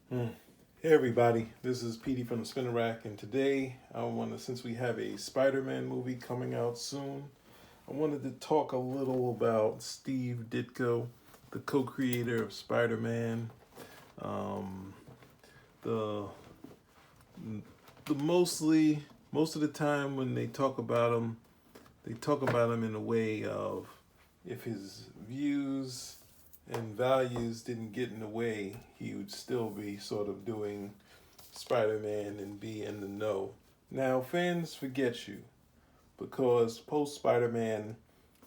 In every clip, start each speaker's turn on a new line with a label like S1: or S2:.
S1: Hey everybody, this is Petey from the Spinner Rack, and today since we have a Spider-Man movie coming out soon, I wanted to talk a little about Steve Ditko, the co-creator of Spider-Man. Um, the the most of the time when they talk about him, they talk about him in a way of if his views and values didn't get in the way, he would still be sort of doing Spider-Man and be in the know. Now, fans forget you because post Spider-Man,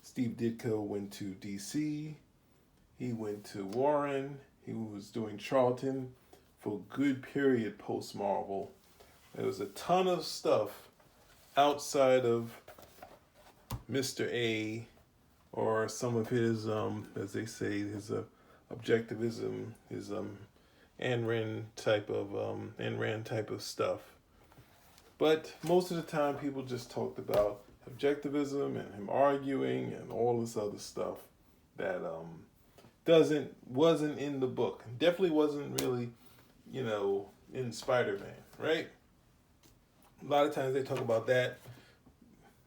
S1: Steve Ditko went to DC, he went to Warren, he was doing Charlton for a good period post Marvel. There was a ton of stuff outside of Mr. A or some of his, as they say, his objectivism, his Ayn Rand type of stuff. But most of the time, people just talked about objectivism and him arguing and all this other stuff that wasn't in the book. Definitely wasn't really, in Spider-Man, right? A lot of times they talk about that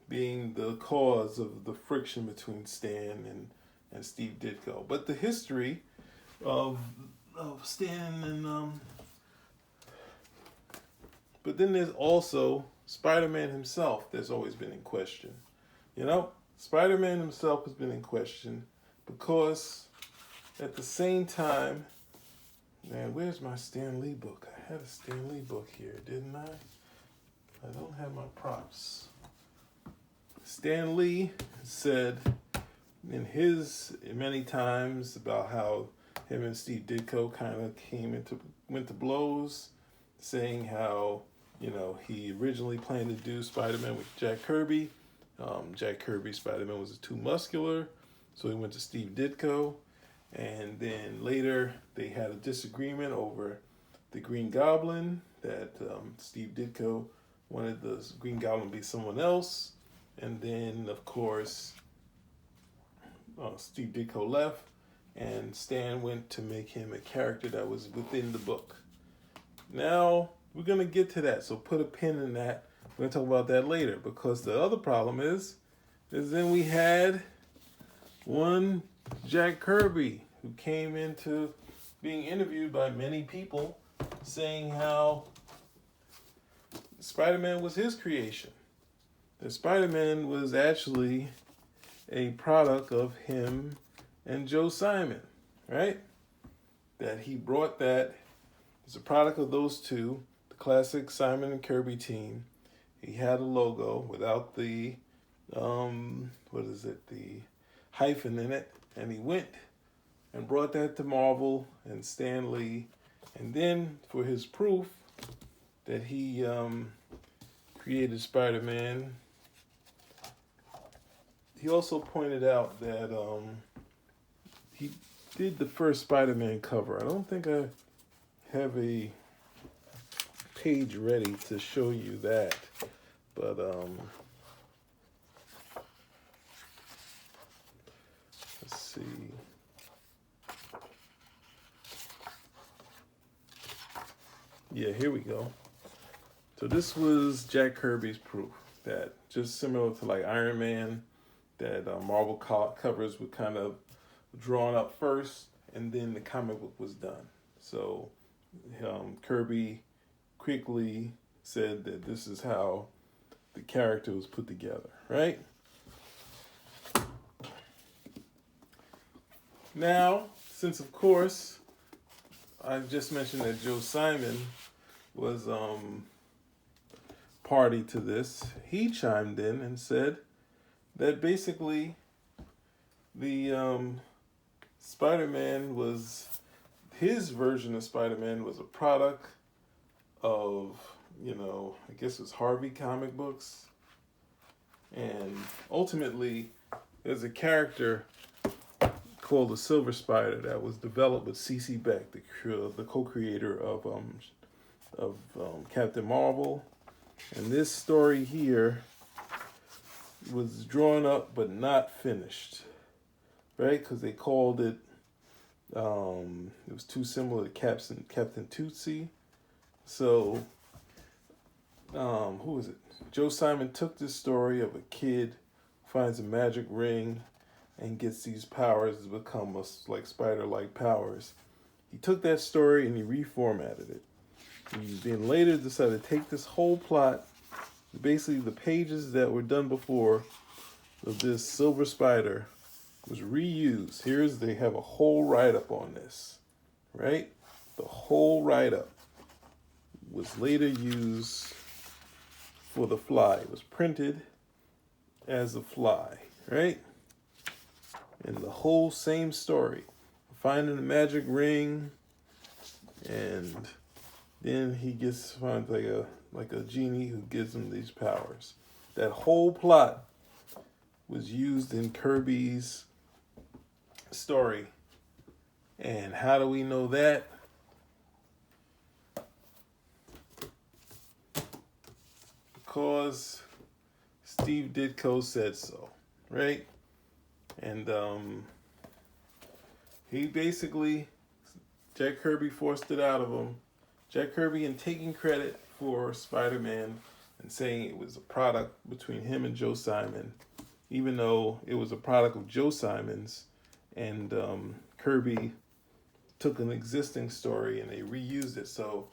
S1: being the cause of the friction between Stan and Steve Ditko. But the history of Stan and but then there's also Spider-Man himself that's always been in question. Spider-Man himself has been in question because at the same time, man, where's my Stan Lee book? I had a Stan Lee book here, didn't I? I don't have my props. Stan Lee said in his many times about how him and Steve Ditko kind of went to blows, saying how he originally planned to do Spider-Man with Jack Kirby. Jack Kirby's Spider-Man was too muscular, so he went to Steve Ditko, and then later they had a disagreement over the Green Goblin. That Steve Ditko wanted the Green Goblin to be someone else. And then, of course, Steve Ditko left, and Stan went to make him a character that was within the book. Now, we're going to get to that, so put a pin in that. We're going to talk about that later, because the other problem is then we had one Jack Kirby, who came into being interviewed by many people, saying how Spider-Man was his creation. That Spider-Man was actually a product of him and Joe Simon, right? That he brought that as a product of those two, the classic Simon and Kirby team. He had a logo without the, the hyphen in it, and he went and brought that to Marvel and Stan Lee. And then for his proof that he created Spider-Man, he also pointed out that he did the first Spider-Man cover. I don't think I have a page ready to show you that, but let's see. Yeah, here we go. So this was Jack Kirby's proof that, just similar to like Iron Man, that Marvel covers were kind of drawn up first, and then the comic book was done. So Kirby quickly said that this is how the character was put together, right? Now, since of course I just mentioned that Joe Simon was party to this, he chimed in and said that basically the Spider-Man was, his version of Spider-Man was a product of, I guess it was Harvey comic books. And ultimately, there's a character called the Silver Spider that was developed with C.C. Beck, the co-creator of Captain Marvel. And this story here was drawn up but not finished, right? Because they called it It was too similar to Captain Tootsie. So, who is it? Joe Simon took this story of a kid who finds a magic ring and gets these powers to become like spider-like powers. He took that story and he reformatted it. He then later decided to take this whole plot, basically the pages that were done before of this Silver Spider was reused. They have a whole write-up on this, right? The whole write-up was later used for the Fly. It was printed as a Fly, right? And the whole same story. Finding the magic ring, and then he finds like a genie who gives him these powers. That whole plot was used in Kirby's story. And how do we know that? Because Steve Ditko said so, right? And he basically, Jack Kirby forced it out of him. Jack Kirby, in taking credit for Spider-Man and saying it was a product between him and Joe Simon, even though it was a product of Joe Simon's, and Kirby took an existing story and they reused it. So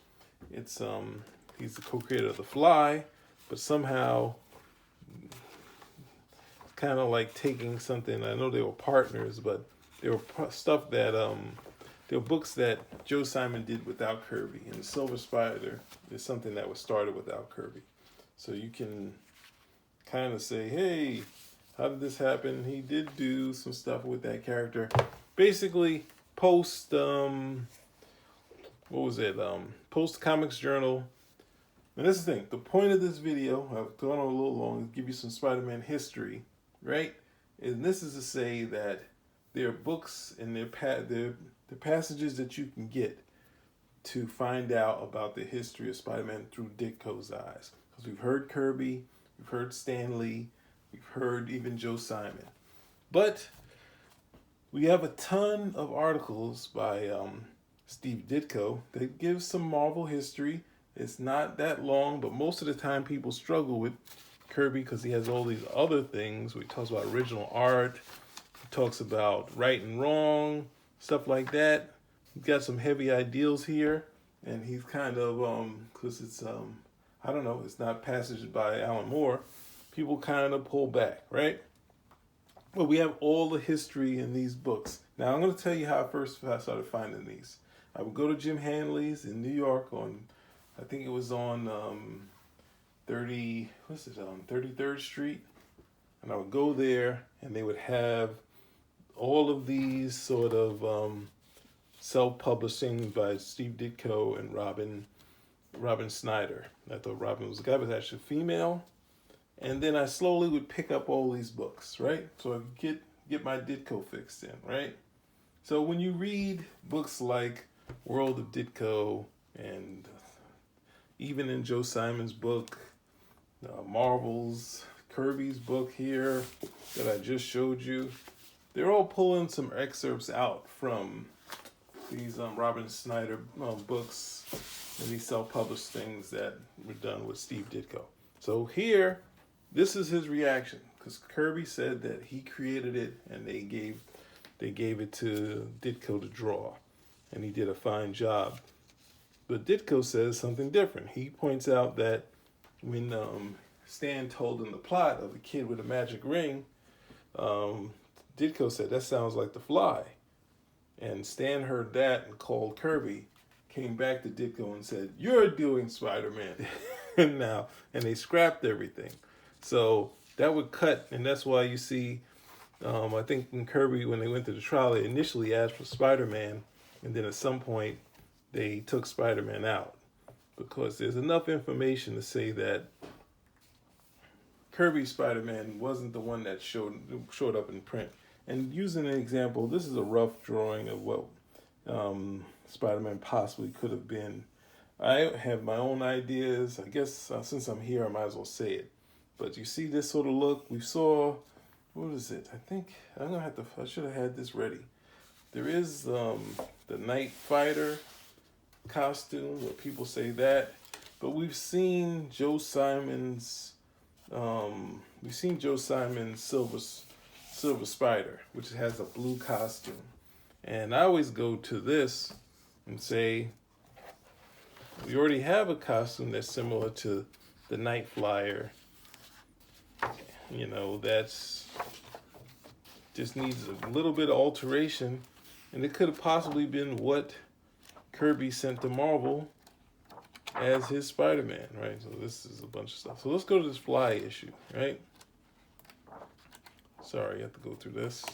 S1: it's he's the co-creator of The Fly, but somehow kind of like taking something. I know they were partners, but there were stuff that there were books that Joe Simon did without Kirby, and the Silver Spider is something that was started without Kirby. So you can kind of say, hey, how did this happen? He did do some stuff with that character. Basically, post Post Comics Journal. And this is the thing. The point of this video, I've gone on a little long, to give you some Spider-Man history, right? And this is to say that there are books and there are passages that you can get to find out about the history of Spider-Man through Ditko's eyes. Because we've heard Kirby, we've heard Stan Lee, we've heard even Joe Simon. But we have a ton of articles by Steve Ditko that gives some Marvel history. It's not that long, but most of the time people struggle with Kirby because he has all these other things where he talks about original art, he talks about right and wrong, stuff like that. He's got some heavy ideals here, and he's kind of, because it's, I don't know, it's not passages by Alan Moore, people kind of pull back, right? But we have all the history in these books. Now, I'm going to tell you how I started finding these. I would go to Jim Hanley's in New York on, I think it was on 33rd Street. And I would go there, and they would have all of these sort of self-publishing by Steve Ditko and Robin Snyder. I thought Robin was a guy, but actually female. And then I slowly would pick up all these books, right? So I get my Ditko fixed in, right? So when you read books like World of Ditko, and even in Joe Simon's book, Marvel's, Kirby's book here that I just showed you, they're all pulling some excerpts out from these Robin Snyder books and these self-published things that were done with Steve Ditko. So here, this is his reaction, because Kirby said that he created it and they gave it to Ditko to draw, and he did a fine job. But Ditko says something different. He points out that when Stan told him the plot of the kid with a magic ring, Ditko said, that sounds like The Fly. And Stan heard that and called Kirby, came back to Ditko and said, you're doing Spider-Man now. And they scrapped everything. So that would cut, and that's why you see, I think in Kirby, when they went to the trial, they initially asked for Spider-Man, and then at some point, they took Spider-Man out. Because there's enough information to say that Kirby's Spider-Man wasn't the one that showed up in print. And using an example, this is a rough drawing of what Spider-Man possibly could have been. I have my own ideas. I guess since I'm here, I might as well say it. But you see this sort of look? We saw, what is it? I think I should have had this ready. There is the Night Fighter costume, where people say that, but we've seen Joe Simon's Silver Spider, which has a blue costume, and I always go to this and say we already have a costume that's similar to the Night Flyer. You know, that's just needs a little bit of alteration, and it could have possibly been what Kirby sent to Marvel as his Spider-Man, right? So this is a bunch of stuff. So let's go to this Fly issue, right? Sorry, I have to go through this.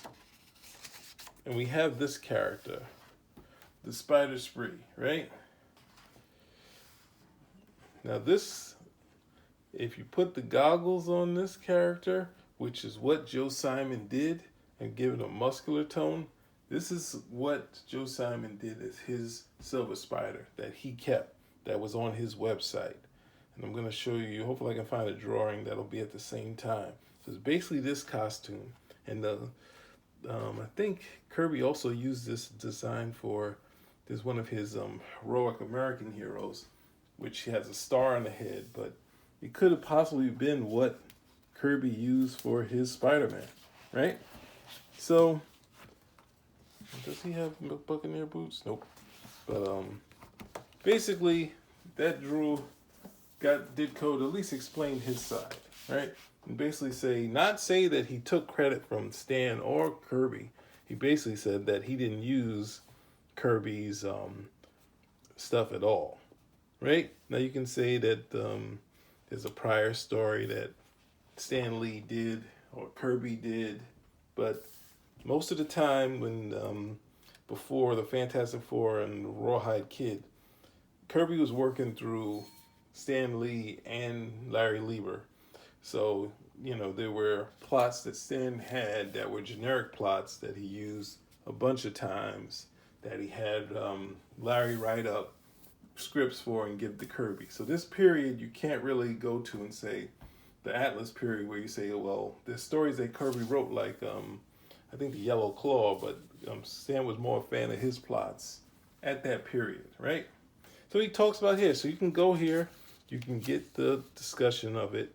S1: And we have this character, the Spider Spree, right? Now this, if you put the goggles on this character, which is what Joe Simon did, and give it a muscular tone, this is what Joe Simon did as his Silver Spider that he kept, that was on his website. And I'm going to show you, hopefully I can find a drawing that'll be at the same time. So it's basically this costume. And I think Kirby also used this design for, there's one of his heroic American heroes, which has a star on the head, but it could have possibly been what Kirby used for his Spider-Man, right? So, does he have Buccaneer boots? Nope. But basically, that got Ditko to at least explain his side, right? And basically not say that he took credit from Stan or Kirby. He basically said that he didn't use Kirby's stuff at all, right? Now you can say that there's a prior story that Stan Lee did or Kirby did, but most of the time when before the Fantastic Four and the Rawhide Kid, Kirby was working through Stan Lee and Larry Lieber. So, you know, there were plots that Stan had that were generic plots that he used a bunch of times, that he had Larry write up scripts for and give to Kirby. So this period you can't really go to and say the Atlas period where you say, well, there's stories that Kirby wrote like I think the Yellow Claw, but Stan was more a fan of his plots at that period, right? So he talks about here. So you can go here, you can get the discussion of it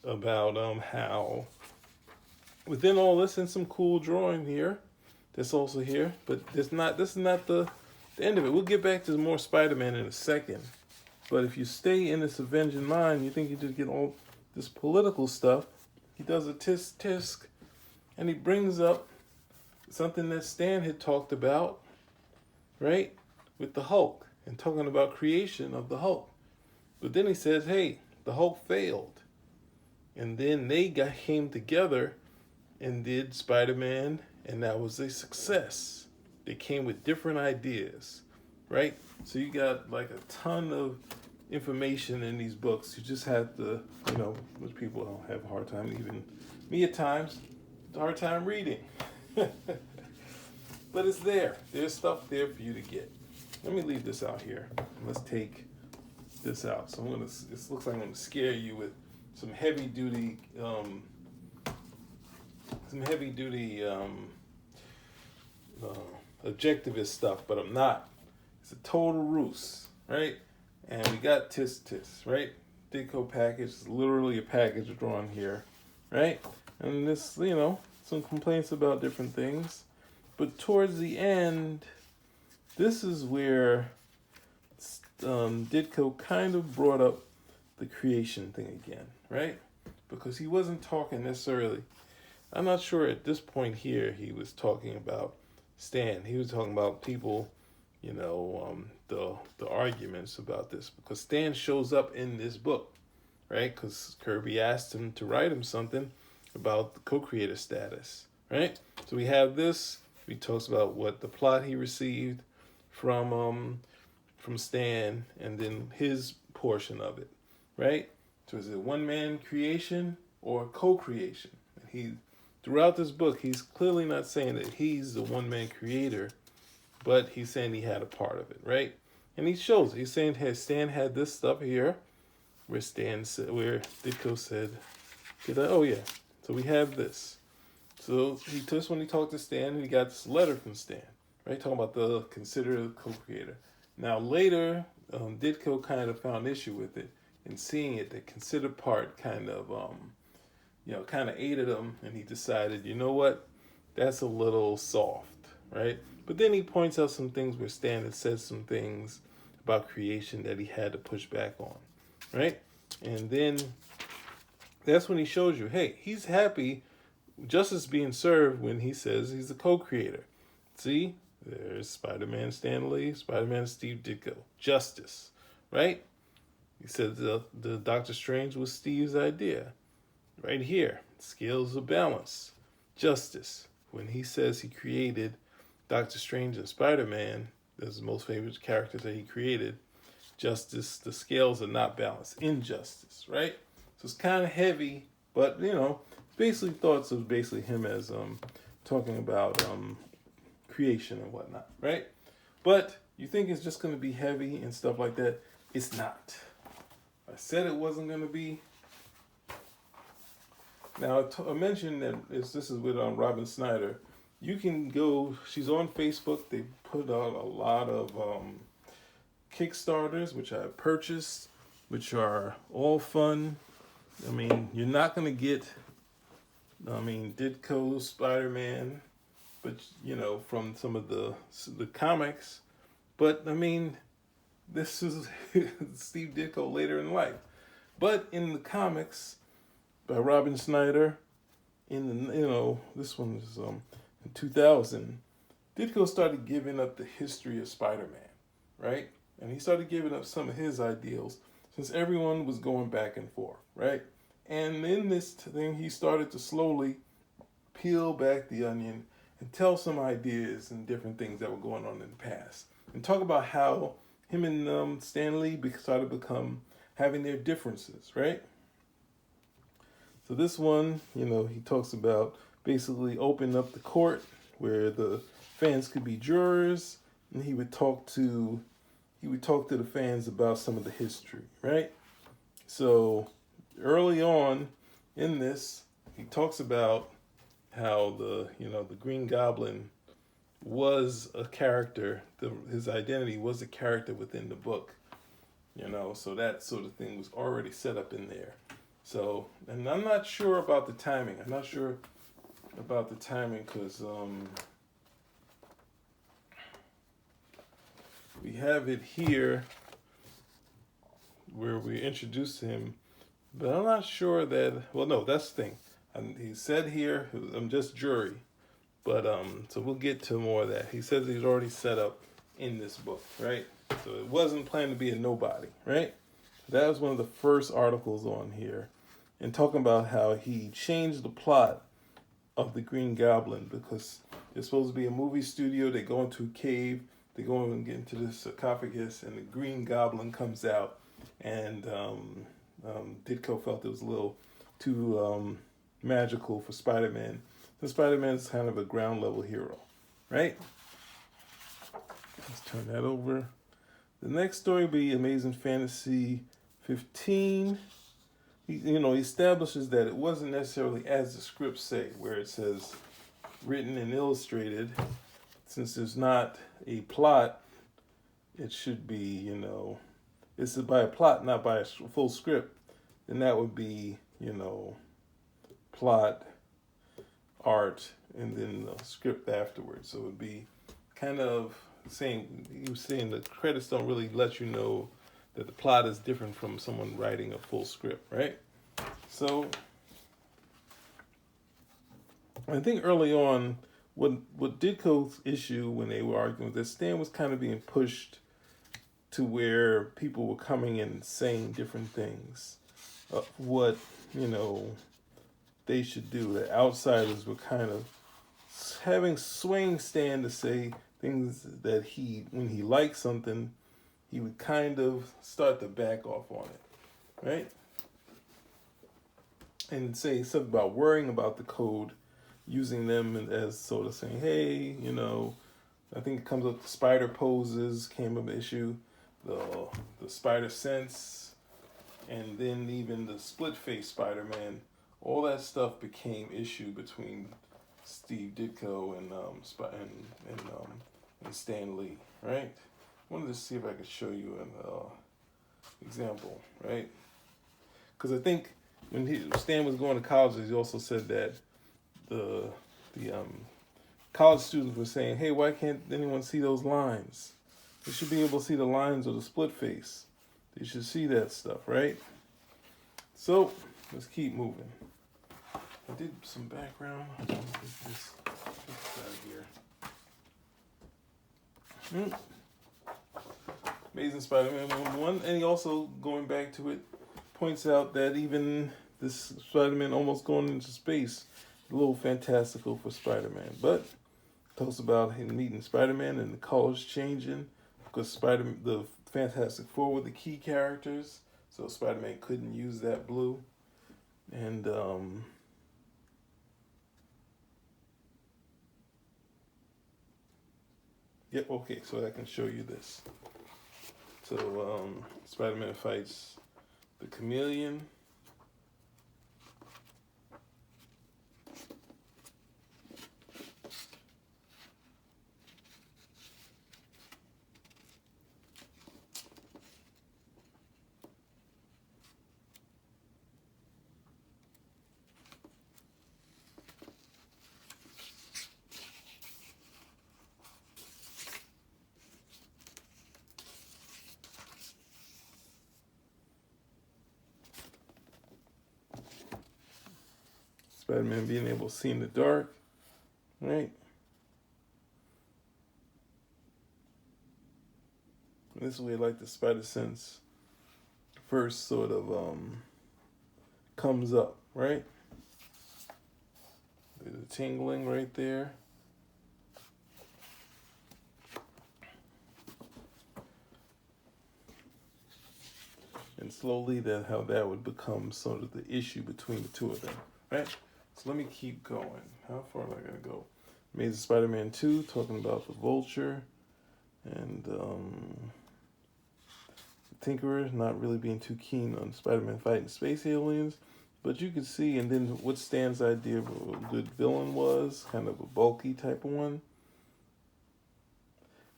S1: about how within all this, and some cool drawing here that's also here, but this is not the end of it. We'll get back to more Spider-Man in a second. But if you stay in this Avenging mind, you think you just get all this political stuff. He does a TskTsk, and he brings up something that Stan had talked about, right? With the Hulk, and talking about creation of the Hulk. But then he says, hey, the Hulk failed. And then they came together and did Spider-Man, and that was a success. They came with different ideas, right? So you got like a ton of information in these books. You just have to, you know, most people don't have a hard time, even me at times, it's a hard time reading. But it's there. There's stuff there for you to get. Let me leave this out here. Let's take this out. So this looks like I'm gonna scare you with some heavy duty objectivist stuff, but I'm not. It's a total ruse, right? And we got TskTsk, right? Ditko package is literally a package drawn here, right? And this, you know, some complaints about different things, but towards the end, this is where Ditko kind of brought up the creation thing again, right? Because he wasn't talking necessarily, I'm not sure at this point here he was talking about Stan. He was talking about people, you know, the arguments about this, because Stan shows up in this book, right? Because Kirby asked him to write him something about the co-creator status, right? So we have this. He talks about what the plot he received from Stan, and then his portion of it, right? So is it one-man creation or co-creation? And he, throughout this book, he's clearly not saying that he's the one-man creator, but he's saying he had a part of it, right? And he shows it. He's saying, hey, Stan had this stuff here, where Ditko said, oh yeah. So we have this. So this when he talked to Stan, and he got this letter from Stan. right? Talking about the consider the co-creator. Now later, Ditko kind of found issue with it, and seeing it, the consider part kind of kind of aided him, and he decided, you know what, that's a little soft, right? But then he points out some things where Stan had said some things about creation that he had to push back on, right? And then that's when he shows you, hey, he's happy, justice being served when he says he's the co-creator. See, there's Spider-Man Stan Lee, Spider-Man Steve Ditko, justice, right? He said the Doctor Strange was Steve's idea. Right here, scales of balance, justice. When he says he created Doctor Strange and Spider-Man, those are the most favorite characters that he created, justice, the scales are not balanced, injustice, right? So it's kind of heavy, but basically thoughts of basically him as talking about creation and whatnot, right? But you think it's just going to be heavy and stuff like that. It's not. I said it wasn't going to be. Now, I mentioned that this is with Robin Snyder. You can go, she's on Facebook. They put out a lot of Kickstarters, which I purchased, which are all fun. I mean, you're not going to get, Ditko, Spider-Man, but, from some of the comics. But, this is Steve Ditko later in life. But in the comics, by Robin Snyder, this one is in 2000, Ditko started giving up the history of Spider-Man, right? And he started giving up some of his ideals since everyone was going back and forth, right? And in this thing, he started to slowly peel back the onion and tell some ideas and different things that were going on in the past. And talk about how him and Stan Lee started become having their differences, right? So this one, he talks about basically opening up the court where the fans could be jurors, and he would talk to the fans about some of the history, right? So early on in this, he talks about how the Green Goblin was a character. His identity was a character within the book, so that sort of thing was already set up in there. So, and I'm not sure about the timing. I'm not sure about the timing because we have it here where we introduced him, but I'm not sure that, well, no, that's the thing. He said here, I'm just jury, but so we'll get to more of that. He says he's already set up in this book, right? So it wasn't planned to be a nobody, right? That was one of the first articles on here, and talking about how he changed the plot of the Green Goblin because it's supposed to be a movie studio. They go into a cave, they go and get into this sarcophagus, and the Green Goblin comes out. And Ditko felt it was a little too magical for Spider-Man. So Spider-Man's kind of a ground level hero, right? Let's turn that over. The next story will be Amazing Fantasy 15. He establishes that it wasn't necessarily as the scripts say, where it says written and illustrated. Since there's not a plot, it should be, it's by a plot, not by a full script. Then that would be, plot, art, and then the script afterwards. So it would be kind of he was saying the credits don't really let you know that the plot is different from someone writing a full script, right? So I think early on, what Ditko's issue when they were arguing that Stan was kind of being pushed to where people were coming in and saying different things of what, they should do. The outsiders were kind of having swaying Stan to say things that when he liked something, he would kind of start to back off on it, right? And say something about worrying about the code, using them as sort of saying, hey, I think it comes up the spider poses came up issue, the spider sense, and then even the split face Spider-Man. All that stuff became issue between Steve Ditko and and Stan Lee, right? I wanted to see if I could show you an example, right? Because I think when Stan was going to college, he also said that the college students were saying, "Hey, why can't anyone see those lines? They should be able to see the lines of the split face. They should see that stuff, right?" So let's keep moving. I did some background. This side here. Amazing Spider-Man 1, and he also, going back to it, points out that even this Spider-Man almost going into space, a little fantastical for Spider-Man. But talks about him meeting Spider-Man and the colors changing because the Fantastic Four were the key characters, so Spider-Man couldn't use that blue. And yep, okay, so I can show you this. So Spider-Man fights the Chameleon. Spider-Man being able to see in the dark, right? This is where like the spider sense first sort of comes up, right? There's a tingling right there. And slowly how that would become sort of the issue between the two of them, right? So let me keep going. How far am I gonna go? Amazing Spider-Man 2, talking about the Vulture and Tinkerer not really being too keen on Spider-Man fighting space aliens, but you could see, and then what Stan's idea of a good villain was, kind of a bulky type of one.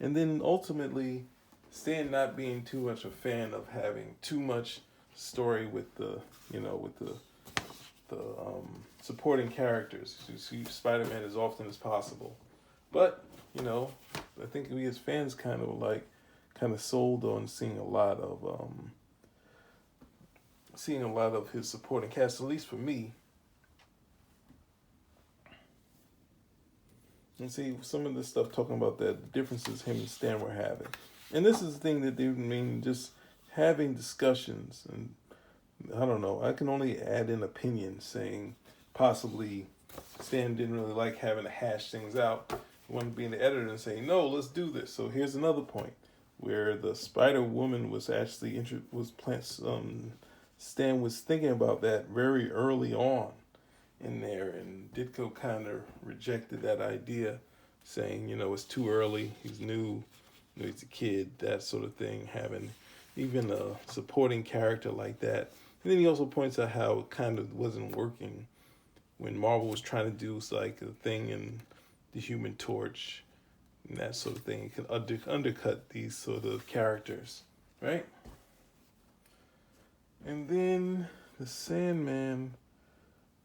S1: And then ultimately, Stan not being too much a fan of having too much story with the supporting characters. You see Spider-Man as often as possible. But, I think we as fans kind of sold on seeing a lot of his supporting cast, at least for me. And see some of this stuff talking about the differences him and Stan were having. And this is the thing that they mean, just having discussions. And I don't know, I can only add in opinion saying possibly Stan didn't really like having to hash things out. He wanted to be the editor and say, no, let's do this. So here's another point where the Spider-Woman was actually Stan was thinking about that very early on in there, and Ditko kind of rejected that idea, saying, it's too early, he's new, he's a kid, that sort of thing, having even a supporting character like that. And then he also points out how it kind of wasn't working when Marvel was trying to do like a thing in the Human Torch and that sort of thing. It can undercut these sort of characters, right? And then the Sandman,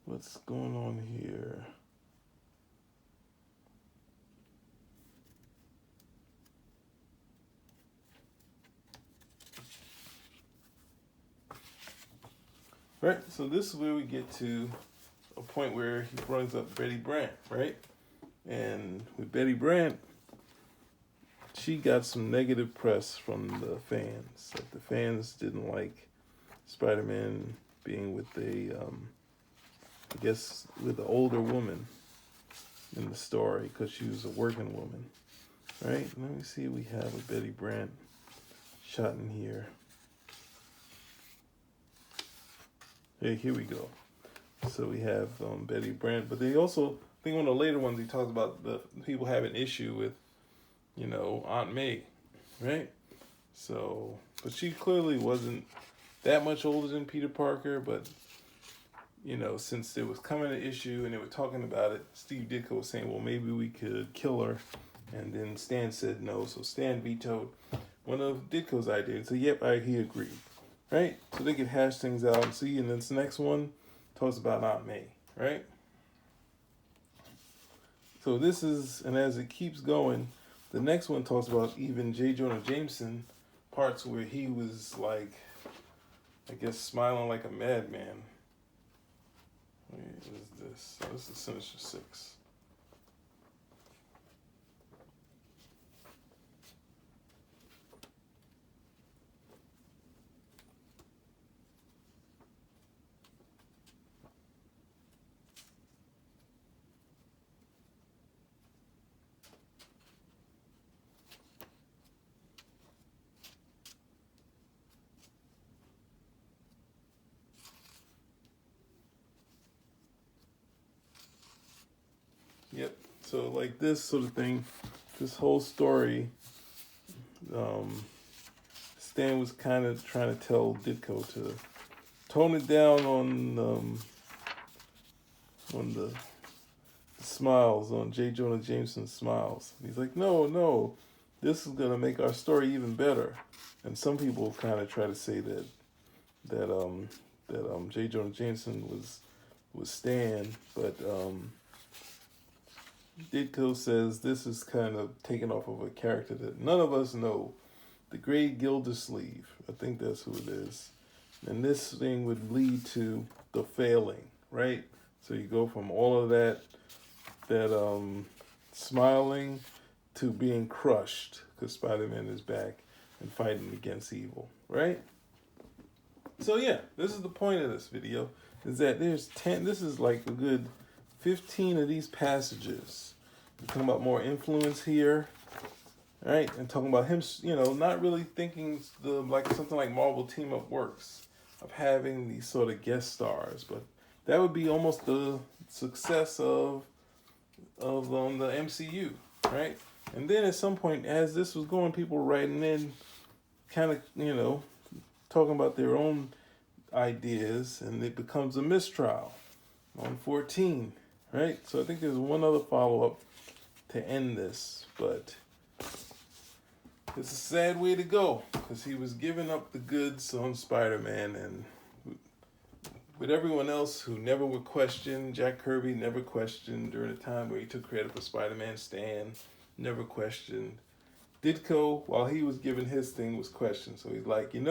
S1: what's going on here? Right, so this is where we get to a point where he brings up Betty Brant, right? And with Betty Brant, she got some negative press from the fans. Like the fans didn't like Spider-Man being with with an older woman in the story because she was a working woman, right? Let me see, we have a Betty Brant shot in here. Hey, here we go. So we have Betty Brant, but they also, I think one of the later ones he talks about the people have an issue with, Aunt May, right? So, but she clearly wasn't that much older than Peter Parker, but, since there was coming an issue and they were talking about it, Steve Ditko was saying, well, maybe we could kill her And then Stan said no, so Stan vetoed one of Ditko's ideas. So yep, he agreed, right? So they could hash things out and see. And this next one talks about Aunt May, right? So this is, and as it keeps going, the next one talks about even J. Jonah Jameson parts where he was like, I guess, smiling like a madman. Where is this? Oh, this is Sinister Six. Yep. So like this sort of thing, this whole story, Stan was kind of trying to tell Ditko to tone it down on the smiles, on J. Jonah Jameson's smiles. And he's like, no, this is gonna make our story even better. And some people kind of try to say that J. Jonah Jameson was Stan, but Ditko says this is kind of taken off of a character that none of us know, the Great Gildersleeve. I think that's who it is. And this thing would lead to the failing, right? So you go from all of that smiling to being crushed because Spider-Man is back and fighting against evil, right? So yeah, this is the point of this video, is that there's 10, this is like a good 15 of these passages. We're talking about more influence here, right? And talking about him, not really thinking like something like Marvel Team Up works, of having these sort of guest stars, but that would be almost the success of the MCU, right? And then at some point, as this was going, people were writing in, kind of, talking about their own ideas, and it becomes a mistrial on 14, right? So I think there's one other follow-up to end this, but it's a sad way to go, because he was giving up the goods on Spider-Man, and with everyone else who never would question, Jack Kirby never questioned during the time where he took credit for Spider-Man, Stan never questioned. Ditko, while he was giving his thing, was questioned. So he's like, he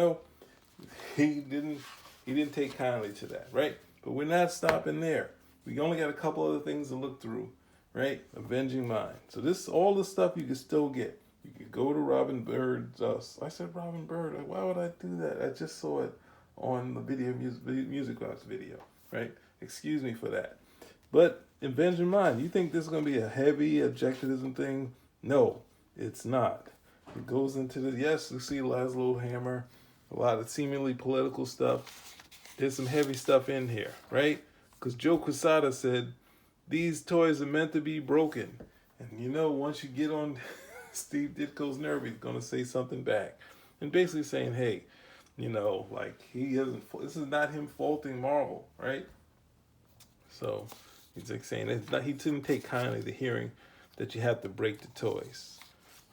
S1: didn't take kindly to that, right? But we're not stopping there. We only got a couple other things to look through, right? Avenging Mind. So all the stuff you can still get. You could go to Robin Bird's. I said Robin Bird. Why would I do that? I just saw it on the music box video, right? Excuse me for that. But Avenging Mind, you think this is going to be a heavy objectivism thing? No, it's not. It goes into yes, you see Laszlo Hammer, a lot of seemingly political stuff. There's some heavy stuff in here, right? Because Joe Quesada said, these toys are meant to be broken. And once you get on Steve Ditko's nerve, he's going to say something back. And basically saying, hey, like he doesn't, this is not him faulting Marvel, right? So he's like saying he didn't take kindly to hearing that you have to break the toys,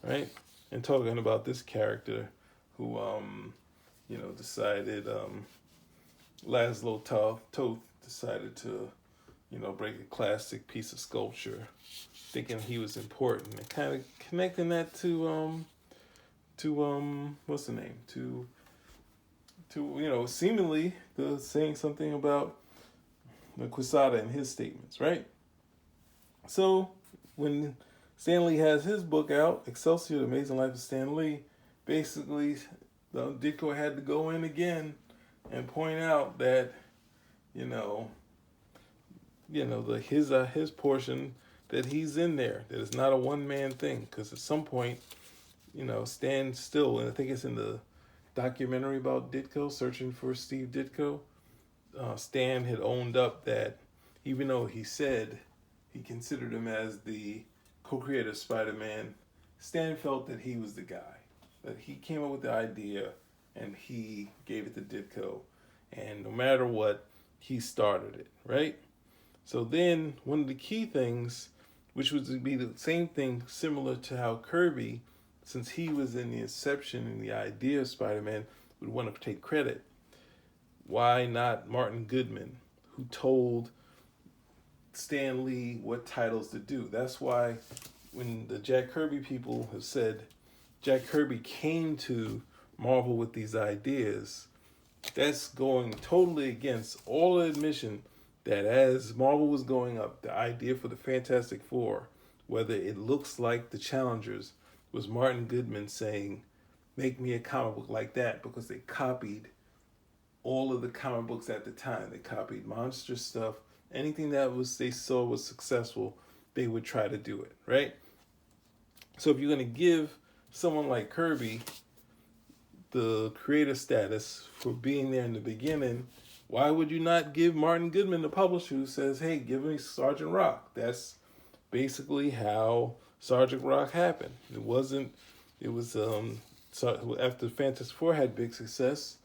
S1: right? And talking about this character who, decided, Laszlo Toth decided to, break a classic piece of sculpture, thinking he was important, and kind of connecting that to what's the name? To seemingly saying something about Quesada in his statements, right? So when Stan Lee has his book out, Excelsior: The Amazing Life of Stan Lee, basically Ditko had to go in again and point out that his portion, that he's in there, that it's not a one-man thing, because at some point Stan still, and I think it's in the documentary about Ditko, Searching for Steve Ditko, Stan had owned up that even though he said he considered him as the co-creator of Spider-Man, Stan felt that he was the guy, that he came up with the idea and he gave it to Ditko, and no matter what, he started it, right? So then one of the key things which would be the same thing similar to how Kirby, since he was in the inception and the idea of Spider-Man, would want to take credit. Why not Martin Goodman, who told Stan Lee what titles to do? That's why when the Jack Kirby people have said Jack Kirby came to Marvel with these ideas, that's going totally against all admission that as Marvel was going up, the idea for the Fantastic Four, whether it looks like the Challengers, was Martin Goodman saying, make me a comic book like that, because they copied all of the comic books at the time. They copied monster stuff. Anything that was they saw was successful, they would try to do it, right? So if you're going to give someone like Kirby the creator status for being there in the beginning, why would you not give Martin Goodman, the publisher, who says, hey, give me Sergeant Rock? That's basically how Sergeant Rock happened. It was after Fantastic Four had big success,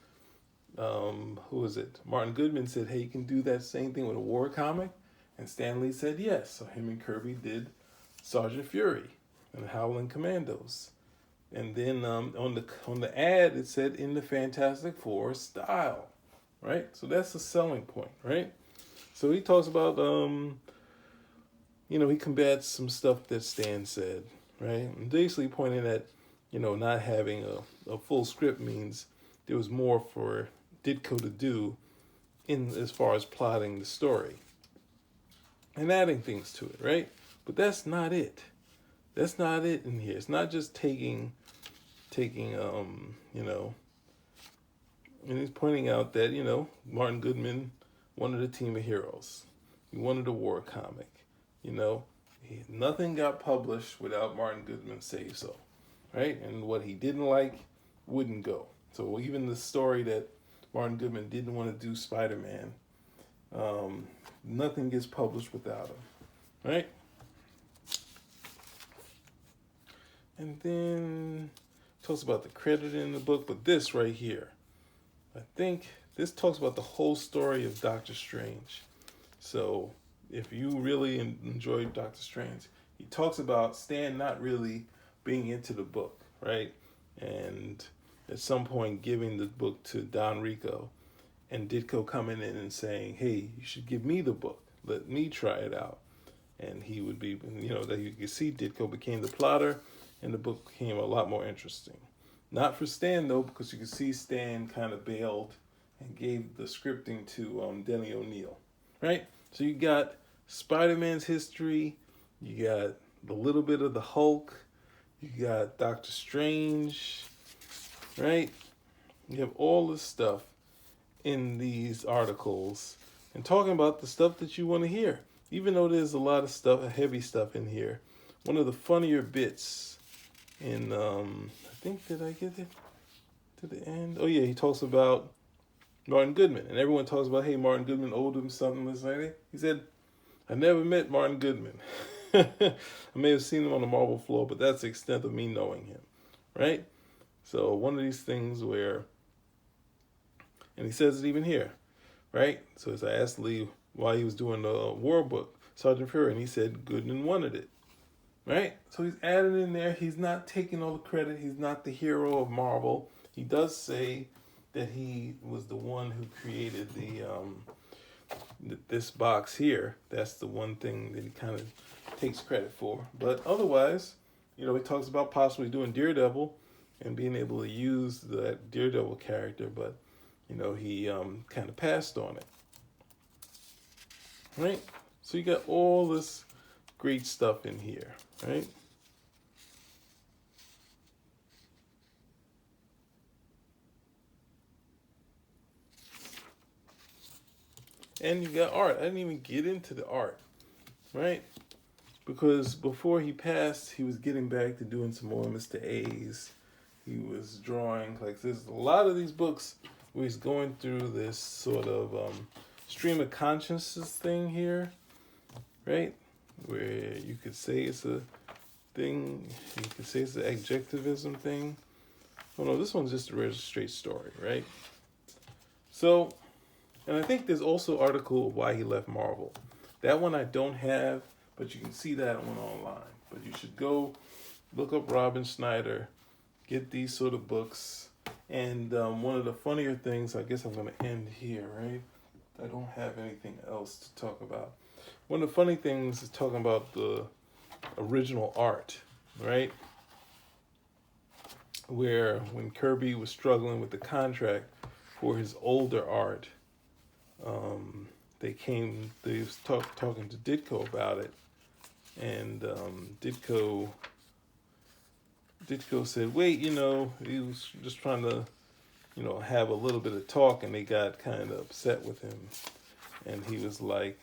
S1: who was it? Martin Goodman said, hey, you can do that same thing with a war comic. And Stan Lee said yes. So him and Kirby did Sergeant Fury and Howling Commandos. And then on the ad, it said in the Fantastic Four style, right? So that's a selling point, right? So he talks about, he combats some stuff that Stan said, right? And basically pointing at, not having a full script means there was more for Ditko to do in as far as plotting the story and adding things to it, right? But that's not it. That's not it in here. It's not just taking, and he's pointing out that, Martin Goodman wanted a team of heroes. He wanted a war comic. Nothing got published without Martin Goodman saying so, right? And what he didn't like wouldn't go. So even the story that Martin Goodman didn't want to do Spider-Man, nothing gets published without him, right? And then talks about the credit in the book, but this right here, I think this talks about the whole story of Doctor Strange. So if you really enjoyed Doctor Strange, he talks about Stan not really being into the book, right? And at some point giving the book to Don Rico and Ditko coming in and saying, hey, you should give me the book. Let me try it out. And he would be, that you can see Ditko became the plotter and the book became a lot more interesting. Not for Stan, though, because you can see Stan kind of bailed and gave the scripting to Denny O'Neil, right? So you got Spider-Man's history, you got a little bit of the Hulk, you got Doctor Strange, right? You have all this stuff in these articles and talking about the stuff that you want to hear. Even though there's a lot of stuff, heavy stuff in here, one of the funnier bits in, I think, did I get it to the end? Oh yeah, he talks about Martin Goodman, and everyone talks about, hey, Martin Goodman owed him something. He said, I never met Martin Goodman. I may have seen him on the Marvel floor, but that's the extent of me knowing him, right? So one of these things where, and he says it even here, right? So as I asked Lee why he was doing the war book, Sergeant Fury, and he said Goodman wanted it, right? So he's added in there. He's not taking all the credit. He's not the hero of Marvel. He does say that he was the one who created this box here. That's the one thing that he kind of takes credit for. But otherwise, he talks about possibly doing Daredevil and being able to use that Daredevil character, but he kind of passed on it, right? So you got all this great stuff in here, right? And you got art. I didn't even get into the art, right? Because before he passed, he was getting back to doing some more Mr. A's. He was drawing, like there's a lot of these books where he's going through this sort of stream of consciousness thing here, right? Where you could say it's a thing, you could say it's an adjectivism thing. Oh no, this one's just a straight story, right? So, and I think there's also an article of why he left Marvel. That one I don't have, but you can see that one online. But you should go look up Robin Schneider, get these sort of books. And one of the funnier things, I guess I'm going to end here, right? I don't have anything else to talk about. One of the funny things is talking about the original art, right? Where when Kirby was struggling with the contract for his older art, they was talking to Ditko about it, and Ditko said, wait, he was just trying to, have a little bit of talk, and they got kind of upset with him, and he was like,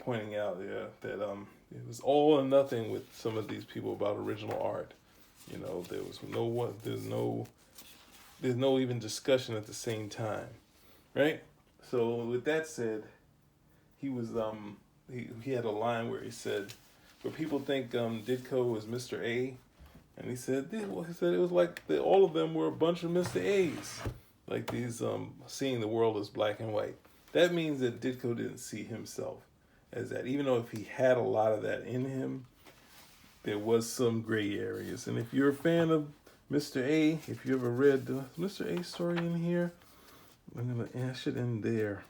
S1: pointing out that it was all or nothing with some of these people about original art. There was there's no even discussion at the same time, right? So with that said, he was he had a line where he said, where people think Ditko was Mr. A, and he said it was like all of them were a bunch of Mr. A's, like these seeing the world as black and white. That means that Ditko didn't see himself as that, even though if he had a lot of that in him, there was some gray areas. And if you're a fan of Mr. A, if you ever read the Mr. A story in here, I should end there.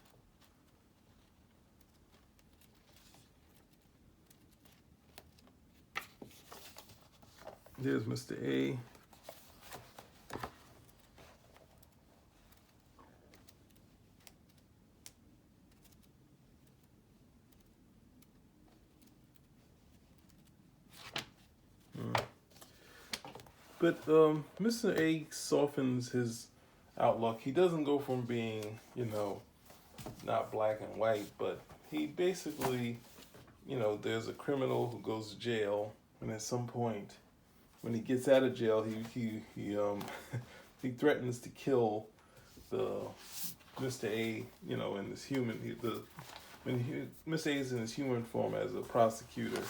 S1: There's Mr. A. But Mr. A softens his outlook. He doesn't go from being, not black and white, but he basically, there's a criminal who goes to jail, and at some point, when he gets out of jail, he he threatens to kill the Mr. A, in this human Mr. A is in his human form as a prosecutor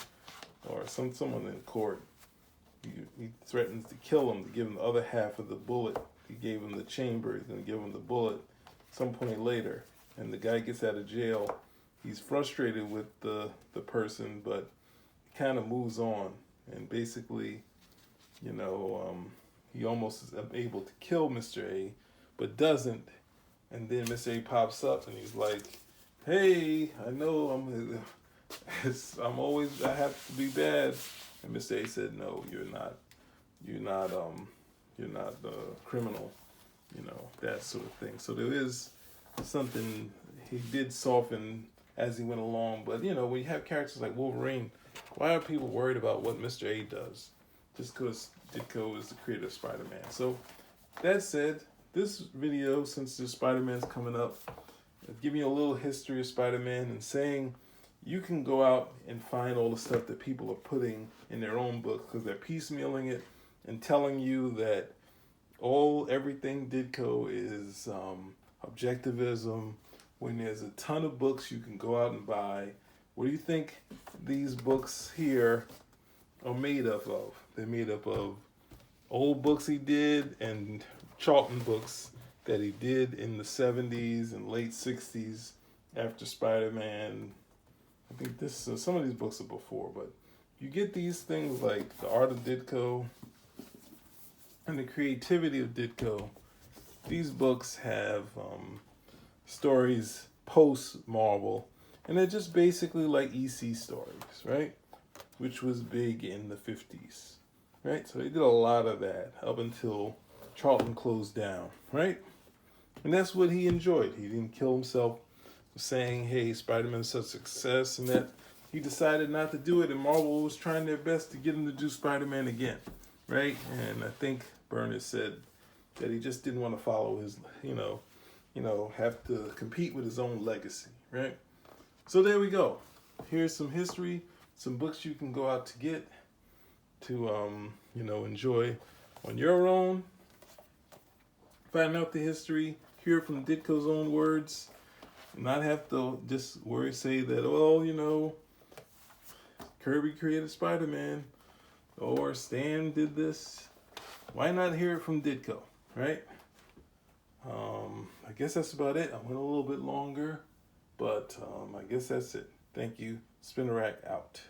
S1: or someone in court. He threatens to kill him, to give him the other half of the bullet. He gave him the chamber. He's going to give him the bullet some point later. And the guy gets out of jail. He's frustrated with the person, but kind of moves on. And basically, he almost is able to kill Mr. A, but doesn't. And then Mr. A pops up and he's like, hey, I know I have to be bad. And Mr. A said, no, you're not the criminal, that sort of thing. So there is something he did soften as he went along. But, when you have characters like Wolverine, why are people worried about what Mr. A does? Just because Ditko is the creator of Spider-Man. So that said, this video, since the Spider-Man's coming up, giving you a little history of Spider-Man and saying you can go out and find all the stuff that people are putting in their own book because they're piecemealing it and telling you that everything Ditko is objectivism, when there's a ton of books you can go out and buy. What do you think these books here are made up of? They're made up of old books he did and Charlton books that he did in the 70s and late 60s after Spider-Man. I think some of these books are before, but you get these things like The Art of Ditko and The Creativity of Ditko. These books have stories post-Marvel, and they're just basically like EC stories, right? Which was big in the 50s, right? So they did a lot of that up until Charlton closed down, right? And that's what he enjoyed. He didn't kill himself saying, hey, Spider-Man's such a success, and that he decided not to do it, and Marvel was trying their best to get him to do Spider-Man again, right? And I think Bernard said that he just didn't want to follow his, have to compete with his own legacy, right? So there we go. Here's some history, some books you can go out to get to, enjoy on your own. Find out the history, hear it from Ditko's own words, not have to just say that, Kirby created Spider-Man or Stan did this. Why not hear it from Ditko, right? I guess that's about it. I went a little bit longer, but I guess that's it. Thank you. Spinner Rack out.